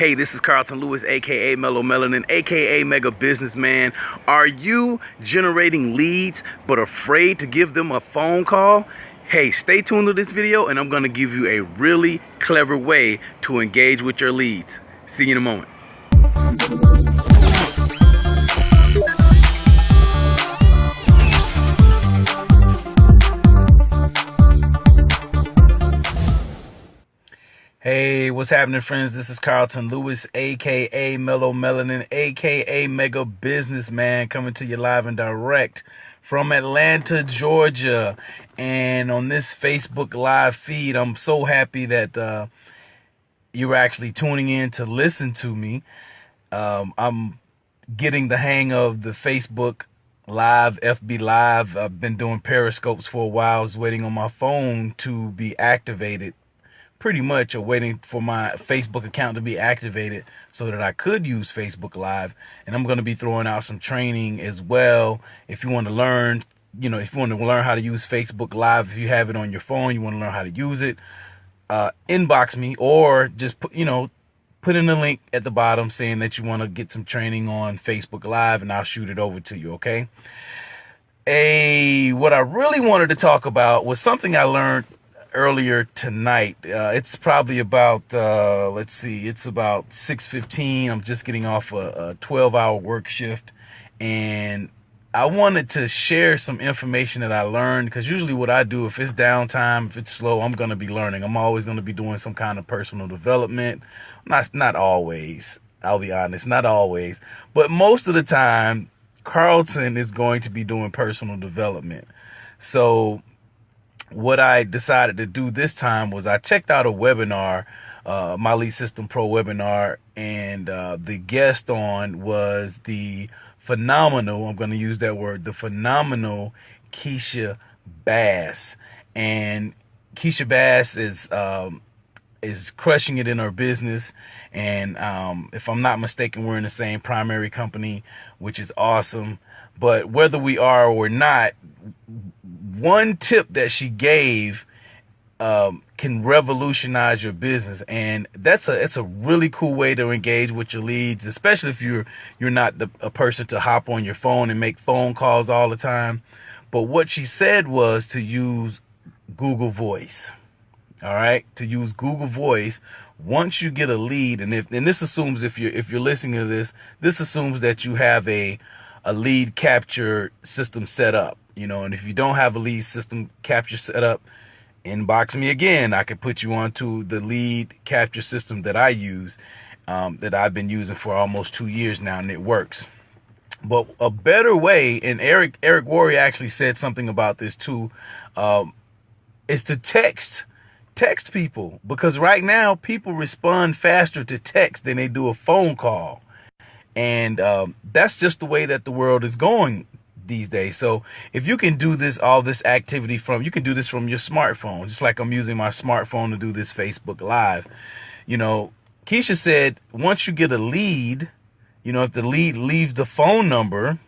Hey, this is Carlton Lewis, aka Mellow Melanin, aka Mega Businessman. Are you generating leads but afraid to give them a phone call? Hey, stay tuned to this video and I'm going to give you a really clever way to engage with your leads. See you in a moment. Hey, what's happening, friends? This is Carlton Lewis, aka Mellow Melanin, aka Mega Businessman, coming to you live and direct from Atlanta, Georgia. And on this Facebook live feed, I'm so happy that you're actually tuning in to listen to me. I'm getting the hang of the Facebook Live, FB Live. I've been doing Periscopes for a while. I was waiting on my phone to be activated, pretty much, or waiting for my Facebook account to be activated so that I could use Facebook Live. And I'm going to be throwing out some training as well. If you want to learn, if you want to learn how to use Facebook Live, if you have it on your phone, you want to learn how to use it, inbox me or just put in a link at the bottom saying that you want to get some training on Facebook Live and I'll shoot it over to you. Okay. What I really wanted to talk about was something I learned earlier tonight. It's probably about it's about 6:15. I'm just getting off a 12-hour work shift, and I wanted to share some information that I learned, because usually what I do, if it's downtime, if it's slow, I'm going to be learning. I'm always going to be doing some kind of personal development. Not always, I'll be honest, not always, but most of the time Carlton is going to be doing personal development. So what I decided to do this time was I checked out a webinar, my Lead System Pro webinar, and the guest on was the phenomenal, I'm going to use that word, the phenomenal Keisha Bass. And Keisha Bass is crushing it in her business. And if I'm not mistaken, we're in the same primary company, which is awesome. But whether we are or not, one tip that she gave can revolutionize your business, and it's a really cool way to engage with your leads, especially if you're not a person to hop on your phone and make phone calls all the time. But what she said was to use Google Voice. All right, to use Google Voice once you get a lead, and this assumes, if you're listening to this assumes that you have a lead capture system set up. And if you don't have a lead system capture set up, inbox me again. I could put you onto the lead capture system that I use, that I've been using for almost 2 years now, and it works. But a better way, and Eric Worre actually said something about this too, is to text people, because right now people respond faster to text than they do a phone call. And that's just the way that the world is going these days. So if you can do all this activity you can do this from your smartphone, just like I'm using my smartphone to do this Facebook Live. Keisha said, once you get a lead, if the lead leaves the phone number,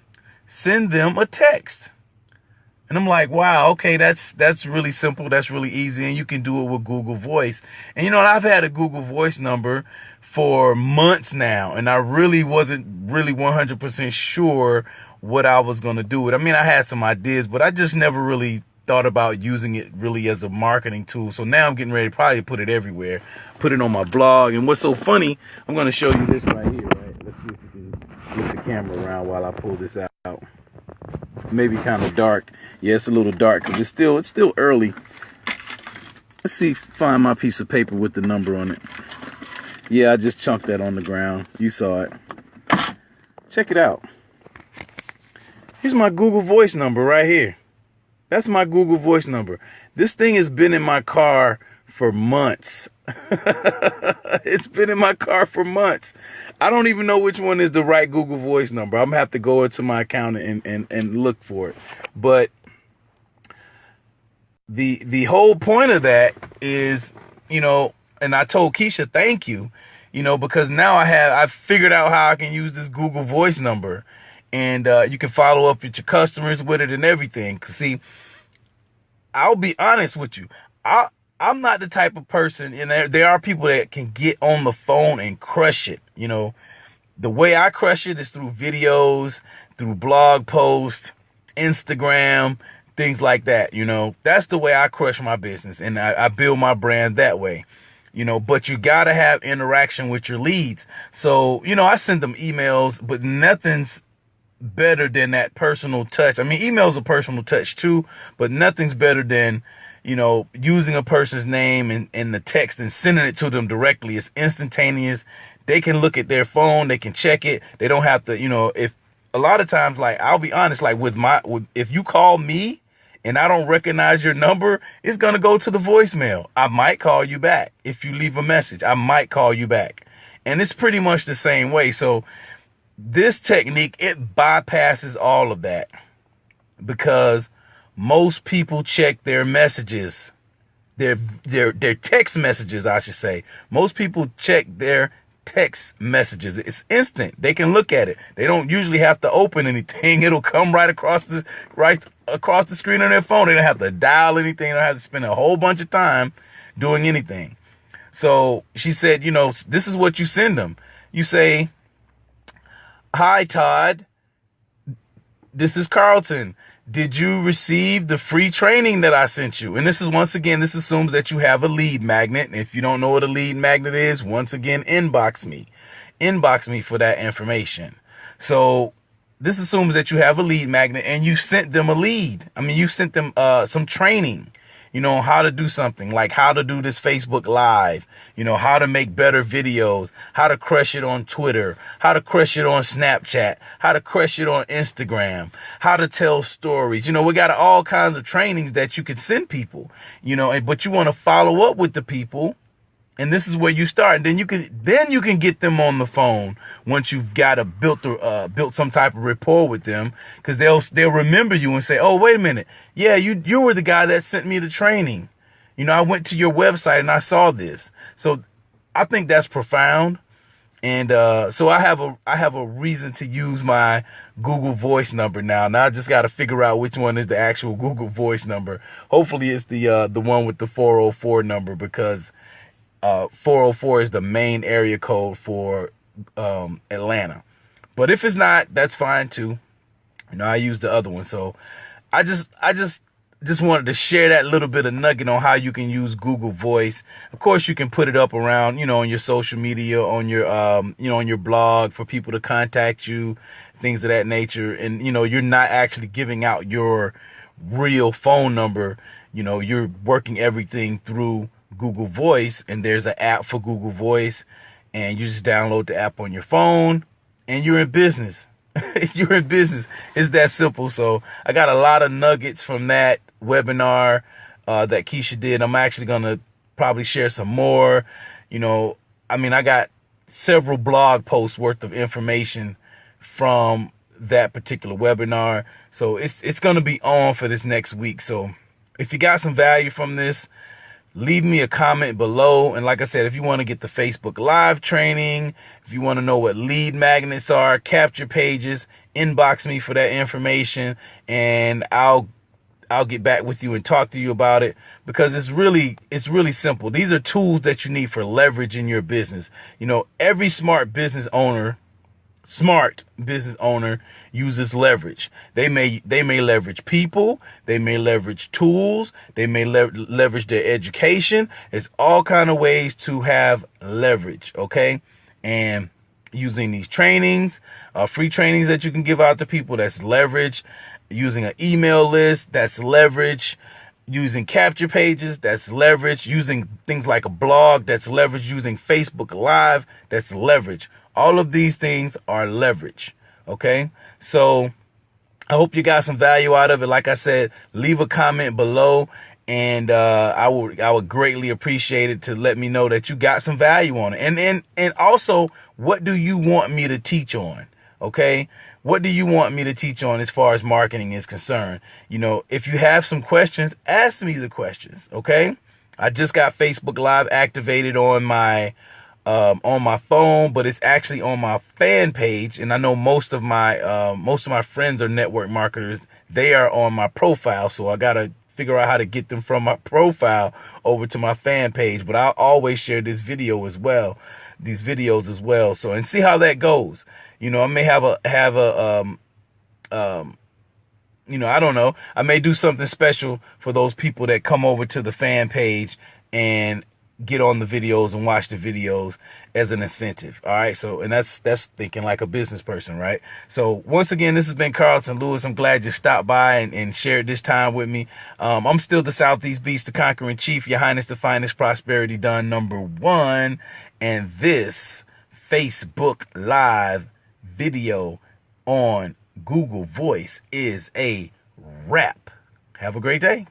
send them a text. And I'm like, wow, okay, that's really simple. That's really easy. And you can do it with Google Voice. And I've had a Google Voice number for months now, and I really wasn't 100% sure what I was going to do with it. I mean, I had some ideas, but I just never really thought about using it really as a marketing tool. So now I'm getting ready to probably put it everywhere, put it on my blog. And what's so funny, I'm going to show you this right here, right? Let's see if you can flip the camera around while I pull this out. Maybe kind of dark. Yeah, it's a little dark because it's still early. Let's see, find my piece of paper with the number on it. Yeah, I just chunked that on the ground. You saw it. Check it out. Here's my Google Voice number right here. That's my Google Voice number. This thing has been in my car for months. It's been in my car for months. I don't even know which one is the right Google Voice number. I'm gonna have to go into my account and look for it. But the whole point of that is, and I told Keisha, thank you, because now I've figured out how I can use this Google Voice number, and you can follow up with your customers with it and everything. 'Cause see, I'll be honest with you. I'm not the type of person, and there are people that can get on the phone and crush it. You know, the way I crush it is through videos, through blog posts, Instagram, things like that. You know, that's the way I crush my business, and I build my brand that way. You know, but you got to have interaction with your leads. So, you know, I send them emails, but nothing's better than that personal touch. I mean, email's a personal touch too, but nothing's better than, you know, using a person's name in the text and sending it to them directly. It's instantaneous. They can look at their phone. They can check it. They don't have to, you know, if a lot of times, like, I'll be honest, like if you call me and I don't recognize your number, it's going to go to the voicemail. I might call you back. If you leave a message, I might call you back. And it's pretty much the same way. So this technique, it bypasses all of that, because most people check their messages, their text messages, I should say. Most people check their text messages. It's instant. They can look at it. They don't usually have to open anything. It'll come right across the screen on their phone. They don't have to dial anything. They don't have to spend a whole bunch of time doing anything. So she said, you know, this is what you send them. You say, "Hi, Todd. This is Carlton. Did you receive the free training that I sent you?" And this is, once again, this assumes that you have a lead magnet. And if you don't know what a lead magnet is, once again, inbox me. Inbox me for that information. So this assumes that you have a lead magnet and you sent them a lead. I mean, you sent them some training, you know, how to do something, like how to do this Facebook Live, you know, how to make better videos, how to crush it on Twitter, how to crush it on Snapchat, how to crush it on Instagram, how to tell stories. You know, we got all kinds of trainings that you can send people, you know, but you want to follow up with the people. And this is where you start. And then you can get them on the phone once you've got built some type of rapport with them, because they'll remember you and say, "Oh, wait a minute. Yeah, you were the guy that sent me the training. You know, I went to your website and I saw this." So I think that's profound. And so I have a reason to use my Google Voice number now. Now I just got to figure out which one is the actual Google Voice number. Hopefully it's the one with the 404 number, because 404 is the main area code for Atlanta. But if it's not, that's fine too. You know, I use the other one. So I just wanted to share that little bit of nugget on how you can use Google Voice. Of course, you can put it up around, you know, on your social media, on your you know, on your blog, for people to contact you, things of that nature. And, you know, you're not actually giving out your real phone number. You know, you're working everything through Google Voice, and there's an app for Google Voice, and you just download the app on your phone and you're in business. You're in business. It's that simple. So I got a lot of nuggets from that webinar that Keisha did. I'm actually going to probably share some more. You know, I mean, I got several blog posts worth of information from that particular webinar. So it's going to be on for this next week. So if you got some value from this, leave me a comment below. And like I said, if you want to get the Facebook Live training, if you want to know what lead magnets are, capture pages, inbox me for that information, and I'll get back with you and talk to you about it, because it's really simple. These are tools that you need for leverage in your business. You know, every smart business owner uses leverage. They may leverage people, they may leverage tools, they may leverage their education. There's all kind of ways to have leverage, okay? And using these trainings, free trainings that you can give out to people, that's leverage. Using an email list, that's leverage. Using capture pages, that's leverage. Using things like a blog, that's leverage. Using Facebook Live, that's leverage. All of these things are leverage. Okay. So I hope you got some value out of it. Like I said, leave a comment below, and I would greatly appreciate it to let me know that you got some value on it. And also, what do you want me to teach on? Okay. What do you want me to teach on as far as marketing is concerned? You know, if you have some questions, ask me the questions. Okay. I just got Facebook Live activated on my phone, but it's actually on my fan page. And I know most of my friends are network marketers. They are on my profile. So I got to figure out how to get them from my profile over to my fan page. But I'll always share this video as well, these videos as well. So, and see how that goes. You know, I may have you know, I don't know. I may do something special for those people that come over to the fan page and get on the videos and watch the videos as an incentive. All right. So, and that's thinking like a business person, right? So once again, this has been Carlton Lewis. I'm glad you stopped by and shared this time with me. I'm still the Southeast Beast, the Conquering Chief, Your Highness, the Finest Prosperity Done #1. And this Facebook Live video on Google Voice is a wrap. Have a great day.